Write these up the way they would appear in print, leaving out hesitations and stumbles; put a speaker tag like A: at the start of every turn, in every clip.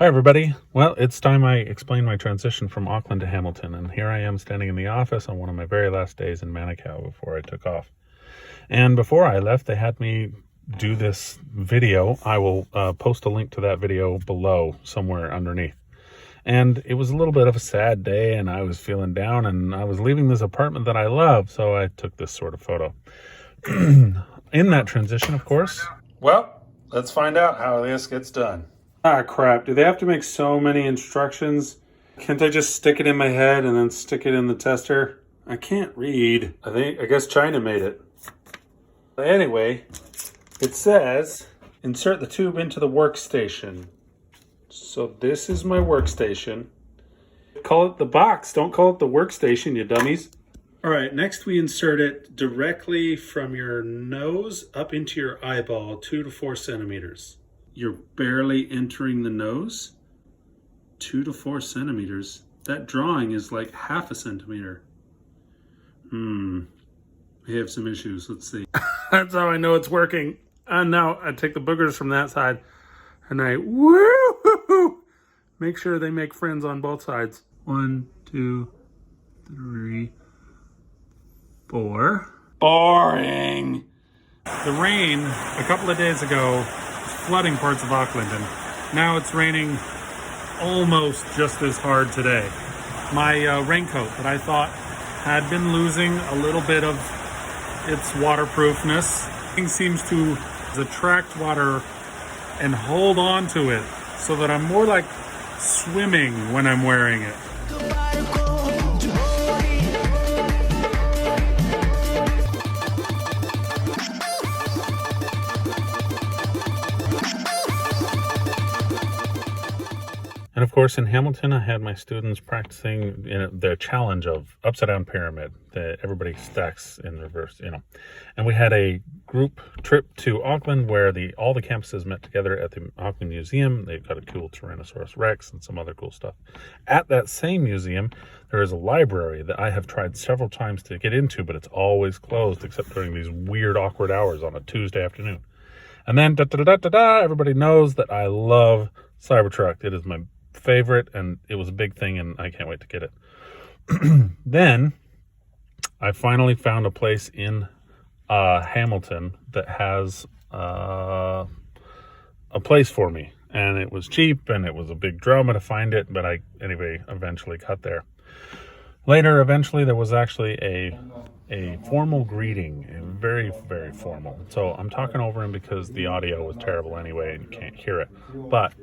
A: Hi everybody. Well, it's time I explain my transition from Auckland to Hamilton, and here I am standing in the office on one of my very last days in Manukau before I took off. And before I left, they had me do this video. I will post a link to that video below somewhere underneath. And it was a little bit of a sad day, and I was feeling down, and I was leaving this apartment that I love, so I took this sort of photo. In that transition, of course. Well, let's find out how this gets done. Ah, crap. Do they have to make so many instructions? Can't I just stick it in my head and then stick it in the tester? I can't read. I guess China made it. Anyway, it says, insert the tube into the workstation. So this is my workstation. Call it the box. Don't call it the workstation, you dummies. All right, next we insert it directly from your nose up into your eyeball, 2 to 4 centimeters. You're barely entering the nose. 2 to 4 centimeters. That drawing is like half a centimeter. We have some issues. Let's see. That's how I know it's working. And now I take the boogers from that side and I woo make sure they make friends on both sides. 1, 2, 3, 4. Boring. The rain a couple of days ago flooding parts of Auckland, and now it's raining almost just as hard today. My raincoat that I thought had been losing a little bit of its waterproofness seems to attract water and hold on to it so that I'm more like swimming when I'm wearing it. And of course, in Hamilton, I had my students practicing their challenge of upside down pyramid that everybody stacks in reverse, And we had a group trip to Auckland where all the campuses met together at the Auckland Museum. They've got a cool Tyrannosaurus Rex and some other cool stuff. At that same museum, there is a library that I have tried several times to get into, but it's always closed except during these weird, awkward hours on a Tuesday afternoon. And then, everybody knows that I love Cybertruck. It is my favorite, and it was a big thing, and I can't wait to get it. Then I finally found a place in Hamilton that has a place for me, and it was cheap, and it was a big drama to find it, but I eventually got there. Later, eventually, there was actually a formal greeting, very, very formal. So I'm talking over him because the audio was terrible anyway and you can't hear it. But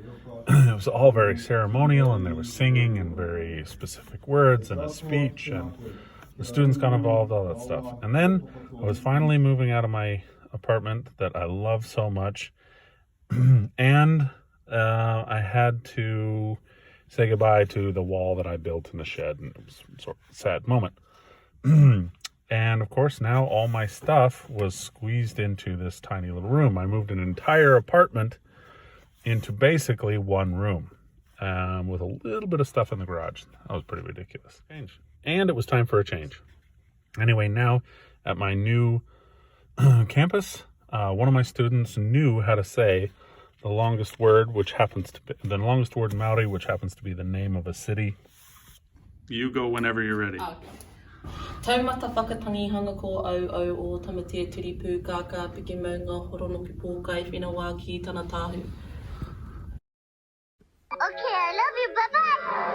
A: it was all very ceremonial, and they were singing and very specific words and a speech, and the students got involved, all that stuff. And then I was finally moving out of my apartment that I love so much, and I had to say goodbye to the wall that I built in the shed, and it was sort of a sad moment. And of course, now all my stuff was squeezed into this tiny little room. I moved an entire apartment into basically one room, with a little bit of stuff in the garage. That was pretty ridiculous. And it was time for a change. Anyway, now at my new campus, one of my students knew how to say the longest word, which happens to be the longest word in Maori, which happens to be the name of a city. You go whenever you're ready.
B: Okay. Taumata whakatangi hanga ko au o tamatea tiripu kāka piki maunga horonoki pōkai whenawā ki tana tāhu.
C: Okay, I love you, bye-bye!